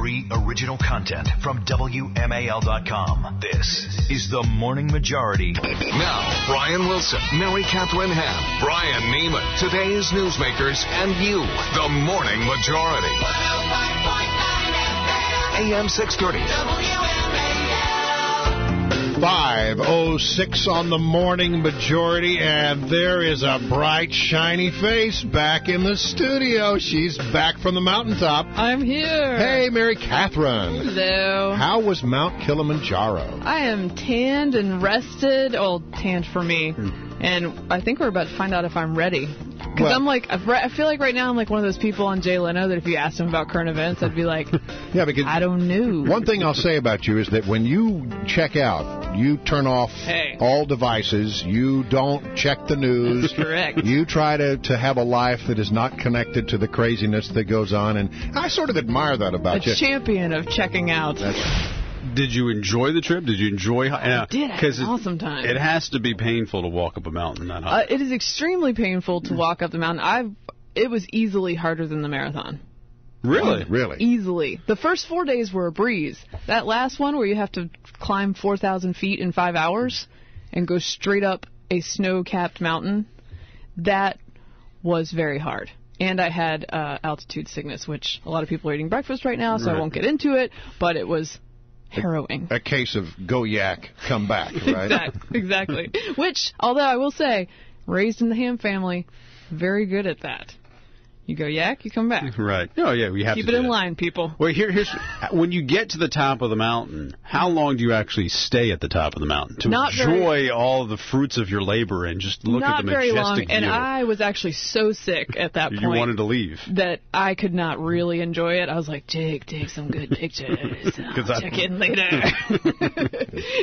Free original content from WMAL.com. This is The Morning Majority. Now, Brian Wilson, Mary Katharine Ham, Brian Neiman, today's newsmakers, and you, The Morning Majority. 105.9 FM. AM 630. WMAL. 5:06 on The Morning Majority, and there is a bright, shiny face back in the studio. She's back from the mountaintop. I'm here. Hey, Mary Katharine. Hello. How was Mount Kilimanjaro? I am tanned and rested. Well, tanned for me. And I think we're about to find out if I'm ready. Because I'm like, I feel like right now I'm like one of those people on Jay Leno that if you asked him about current events, I'd be like, yeah, because I don't know. One thing I'll say about you is that when you check out, you turn off all devices. You don't check the news. Correct. You try to have a life that is not connected to the craziness that goes on. And I sort of admire that about you. A champion of checking out. Did you enjoy the trip? Did you enjoy? I did. I had an awesome time. It has to be painful to walk up a mountain that high. It is extremely painful to walk up the mountain. It was easily harder than the marathon. Really? Really? Easily. The first 4 days were a breeze. That last one where you have to climb 4,000 feet in 5 hours and go straight up a snow-capped mountain, that was very hard. And I had altitude sickness, which a lot of people are eating breakfast right now, so I won't get into it, but it was harrowing. A case of go yak, come back, right? Exactly. Which, although I will say, raised in the Ham family, very good at that. You go yak, you come back. Right. Oh, yeah, we have to keep it in line, people. Well, here's when you get to the top of the mountain, how long do you actually stay at the top of the mountain to enjoy all of the fruits of your labor and just look at the majestic view? Not very long, and I was actually so sick at that point. You wanted to leave. That I could not really enjoy it. I was like, Jake, take some good pictures. I'll check in later.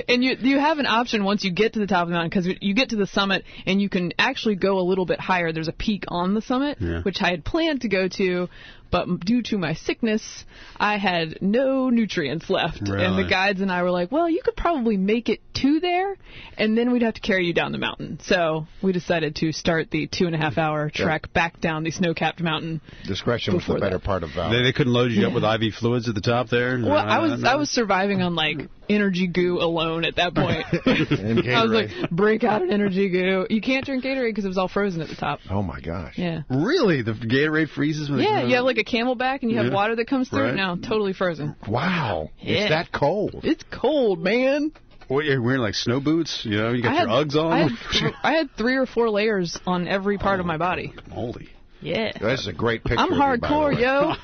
And you have an option once you get to the top of the mountain, because you get to the summit and you can actually go a little bit higher. There's a peak on the summit, which I had planned to go to, but due to my sickness, I had no nutrients left. Really? And the guides and I were like, well, you could probably make it to there, and then we'd have to carry you down the mountain. So we decided to start the 2.5-hour trek back down the snow-capped mountain. Discretion was the better part of valor. They couldn't load you up with IV fluids at the top there? Well, I was surviving on, like, energy goo alone at that point. I was like, break out an energy goo. You can't drink Gatorade because it was all frozen at the top. Oh, my gosh. Yeah. Really? The Gatorade freezes? When you have like a Camelback and you have water that comes through. No, totally frozen. Wow. Yeah. It's that cold. It's cold, man. Well, you're wearing like snow boots? You know, you got your Uggs on? I had 3 or 4 layers on every part of my body. Holy. Yeah. This is a great picture. I'm hardcore, yo.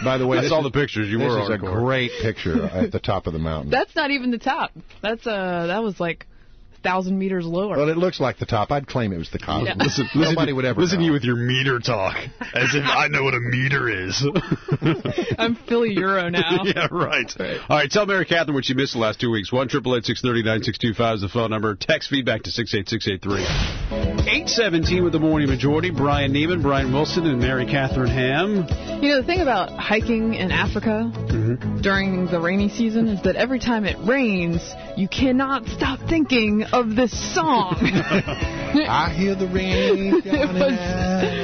By the way, I saw the pictures. You were hardcore. This is a great picture at the top of the mountain. That's not even the top. That was like 1,000 meters lower. Well, it looks like the top. I'd claim it was the top. Yeah. Nobody would ever listen know. to you with your meter talk, as if I know what a meter is. I'm Philly Euro now. Yeah, right. All right, tell Mary Katharine what you missed the last 2 weeks. 1-888-630-9625 is the phone number. Text feedback to 68683. 8:17 with the Morning Majority. Brian Neiman, Brian Wilson, and Mary Katharine Ham. You know, the thing about hiking in Africa during the rainy season is that every time it rains, you cannot stop thinking of this song. I hear the rain.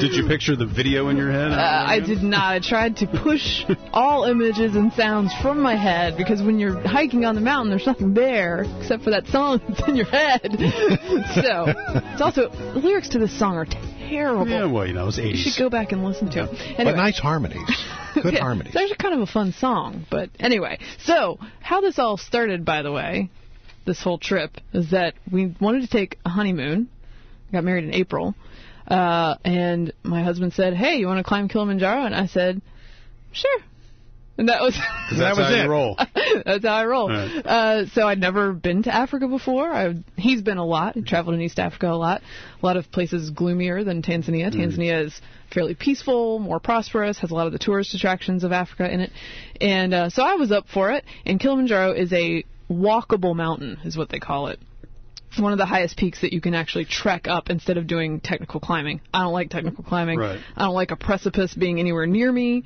Did you picture the video in your head? I did not. I tried to push all images and sounds from my head, because when you're hiking on the mountain, there's nothing there except for that song that's in your head. So, it's also, the lyrics to this song are terrible. Yeah, well, you know, it's 80s. You should go back and listen to them. Anyway. But nice harmonies. Good harmonies. It's actually kind of a fun song. But anyway, so how this all started, by the way, this whole trip, is that we wanted to take a honeymoon. Got married in April. And my husband said, hey, you want to climb Kilimanjaro? And I said, sure. And that was that's how you roll. That's how I roll. Right. So I'd never been to Africa before. He's been a lot. He traveled in East Africa a lot. A lot of places gloomier than Tanzania. Tanzania is fairly peaceful, more prosperous, has a lot of the tourist attractions of Africa in it. And so I was up for it. And Kilimanjaro is a walkable mountain, is what they call it. It's one of the highest peaks that you can actually trek up instead of doing technical climbing. I don't like technical climbing. Right. I don't like a precipice being anywhere near me.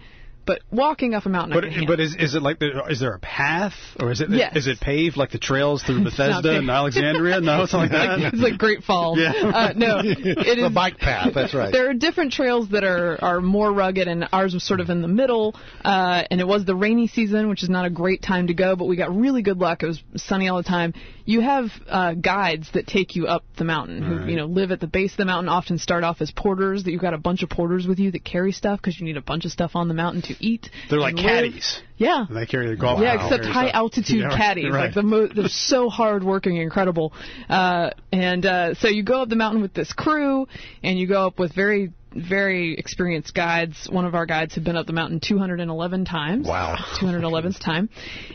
But walking up a mountain, I can handle. But is it like is there a path, or is it Yes. is it paved like the trails through Bethesda and Alexandria? No, it's like that. It's like Great Falls. Yeah. No, it is the bike path. That's right. There are different trails that are more rugged, and ours was sort of in the middle. And it was the rainy season, which is not a great time to go, but we got really good luck. It was sunny all the time. You have guides that take you up the mountain who live at the base of the mountain, often start off as porters, that you've got a bunch of porters with you that carry stuff because you need a bunch of stuff on the mountain to eat. They're like caddies. Yeah. They carry their golf. Yeah, except high altitude caddies. Right. Like they're so hard working, incredible. So you go up the mountain with this crew, and you go up with very, very experienced guides. One of our guides had been up the mountain 211 times. Wow. 211th time.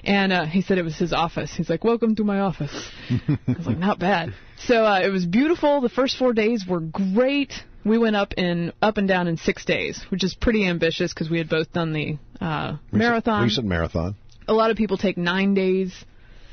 And he said it was his office. He's like, welcome to my office. I was like, not bad. So it was beautiful. The first 4 days were great. We went up and down in 6 days, which is pretty ambitious because we had both done the marathon. Recent marathon. A lot of people take 9 days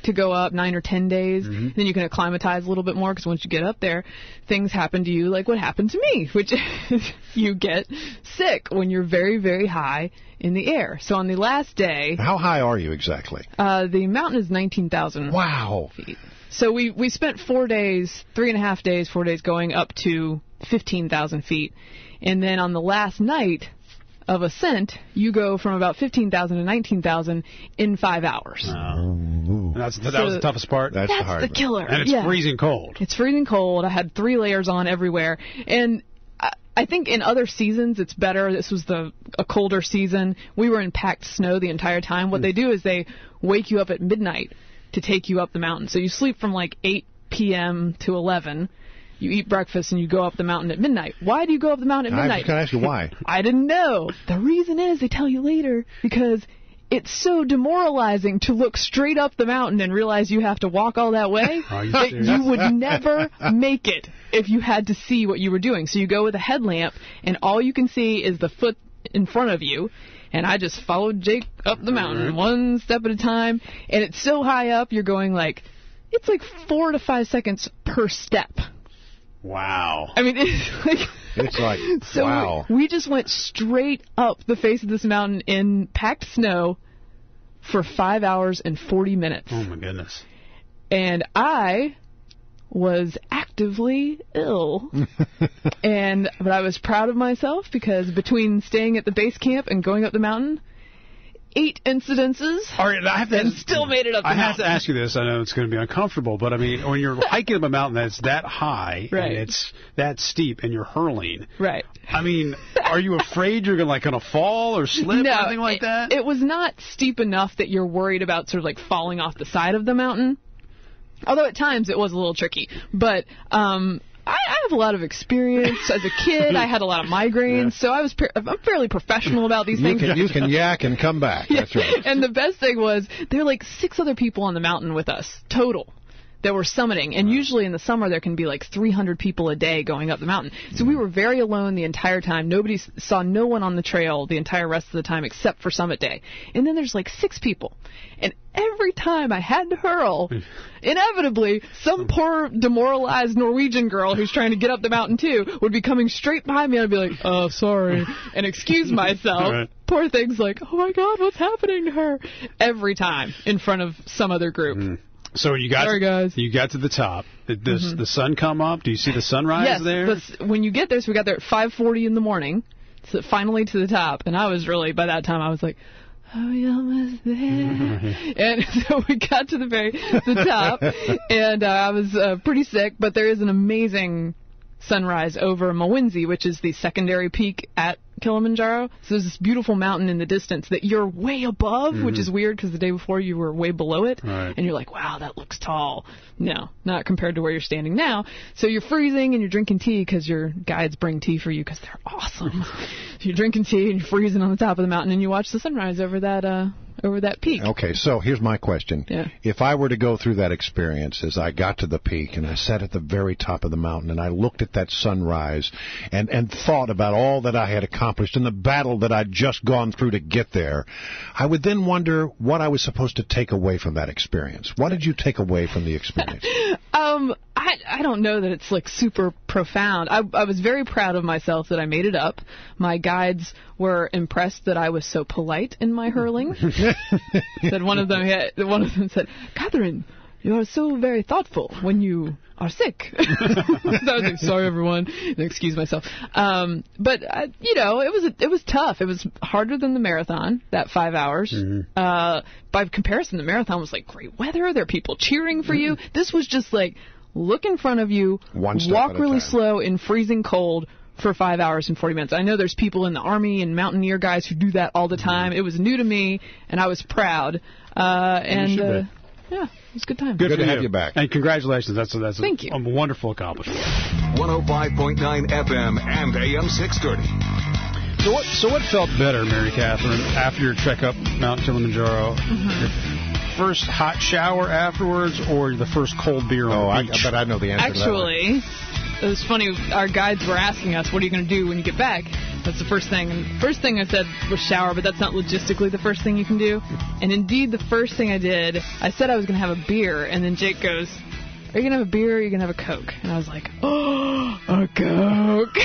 to go up, 9 or 10 days. Then you can acclimatize a little bit more because once you get up there, things happen to you like what happened to me, which is you get sick when you're very, very high in the air. So on the last day... How high are you exactly? The mountain is 19,000 feet. So we spent 4 days, 3.5 days, 4 days going up to 15,000 feet. And then on the last night of ascent, you go from about 15,000 to 19,000 in 5 hours. That was the toughest part? That's the hard the killer. And it's freezing cold. It's freezing cold. I had 3 layers on everywhere. And I think in other seasons it's better. This was a colder season. We were in packed snow the entire time. What they do is they wake you up at midnight to take you up the mountain. So you sleep from like 8 p.m. to 11. You eat breakfast and you go up the mountain at midnight. Why do you go up the mountain at midnight? I was going to ask you why. I didn't know. The reason is, they tell you later, because it's so demoralizing to look straight up the mountain and realize you have to walk all that way that you would never make it if you had to see what you were doing. So you go with a headlamp and all you can see is the foot in front of you. And I just followed Jake up the mountain one step at a time. And it's so high up, you're going it's like 4 to 5 seconds per step. Wow. I mean, it's like so wow. We just went straight up the face of this mountain in packed snow for 5 hours and 40 minutes. Oh, my goodness. And I was actively ill. But I was proud of myself because between staying at the base camp and going up the mountain, 8 incidences, all right, and still made it up the mountain. I have to ask you this. I know it's going to be uncomfortable, but I mean, when you're hiking up a mountain that's that high and it's that steep and you're hurling, right? I mean, are you afraid you're going to fall or slip or anything like that? It was not steep enough that you're worried about sort of like falling off the side of the mountain. Although at times it was a little tricky, but I have a lot of experience. As a kid, I had a lot of migraines, so I'm fairly professional about these things. You can yak and come back. That's right. And the best thing was there were like 6 other people on the mountain with us total that were summiting. And usually in the summer there can be like 300 people a day going up the mountain. So we were very alone the entire time. Nobody saw no one on the trail the entire rest of the time except for summit day. And then there's like 6 people. And every time I had to hurl, inevitably, some poor demoralized Norwegian girl who's trying to get up the mountain too would be coming straight behind me, and I'd be like, oh, sorry, and excuse myself. Right. Poor thing's like, oh my God, what's happening to her? Every time in front of some other group. So you got guys. You got to the top. Did the sun come up? Do you see the sunrise there? Yes, but when you get there, so we got there at 5:40 in the morning, so finally to the top, and I was really, by that time, I was like, oh, we almost there. And so we got to the top, and I was pretty sick, but there is an amazing sunrise over Mawinzi, which is the secondary peak at Kilimanjaro. So there's this beautiful mountain in the distance that you're way above, which is weird because the day before you were way below it. Right. And you're like, wow, that looks tall. No, not compared to where you're standing now. So you're freezing and you're drinking tea because your guides bring tea for you because they're awesome. So you're drinking tea and you're freezing on the top of the mountain and you watch the sunrise over that peak. Okay, so here's my question. Yeah. If I were to go through that experience as I got to the peak and I sat at the very top of the mountain and I looked at that sunrise and thought about all that I had accomplished and the battle that I'd just gone through to get there, I would then wonder what I was supposed to take away from that experience. What did you take away from the experience? I don't know that it's like super profound. I was very proud of myself that I made it up. My guides were impressed that I was so polite in my hurling. That one of them said, "Katharine, you are so very thoughtful when you are sick." So I was like, "Sorry, everyone," and excuse myself. But it was tough. It was harder than the marathon, that 5 hours. By comparison, the marathon was like great weather. There are people cheering for you. This was just like look in front of you, walk really slow in freezing cold for 5 hours and 40 minutes. I know there's people in the Army and mountaineer guys who do that all the time. It was new to me, and I was proud. Yeah, it was a good time. Good to have you back. And congratulations. That's Thank you. A wonderful accomplishment. 105.9 FM and AM 630. So what felt better, Mary Katharine, after your trek up Mount Kilimanjaro? Your first hot shower afterwards, or the first cold beer on the beach? I bet I know the answer to that one. Actually, it was funny. Our guides were asking us, "What are you going to do when you get back?" That's the first thing. And the first thing I said was shower, but that's not logistically the first thing you can do. And indeed, the first thing I did, I said I was going to have a beer, and then Jake goes, "Are you going to have a beer or are you going to have a Coke?" And I was like, "Oh, a Coke."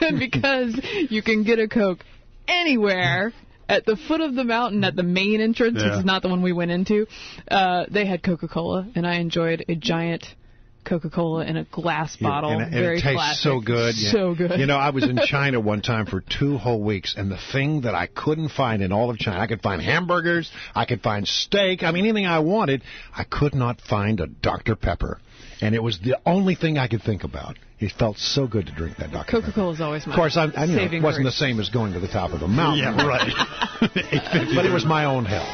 And because you can get a Coke anywhere at the foot of the mountain at the main entrance, which is not the one we went into, they had Coca-Cola, and I enjoyed a giant Coca-Cola in a glass bottle. And very it tastes classic. so good. So good. You know, I was in China one time for 2 whole weeks, and the thing that I couldn't find in all of China, I could find hamburgers, I could find steak, I mean, anything I wanted, I could not find a Dr. Pepper. And it was the only thing I could think about. It felt so good to drink that Dr. Pepper. Coca-Cola is always my Of course, I saving it wasn't grace. the same as going to the top of the mountain. Yeah, right. But it was my own hell.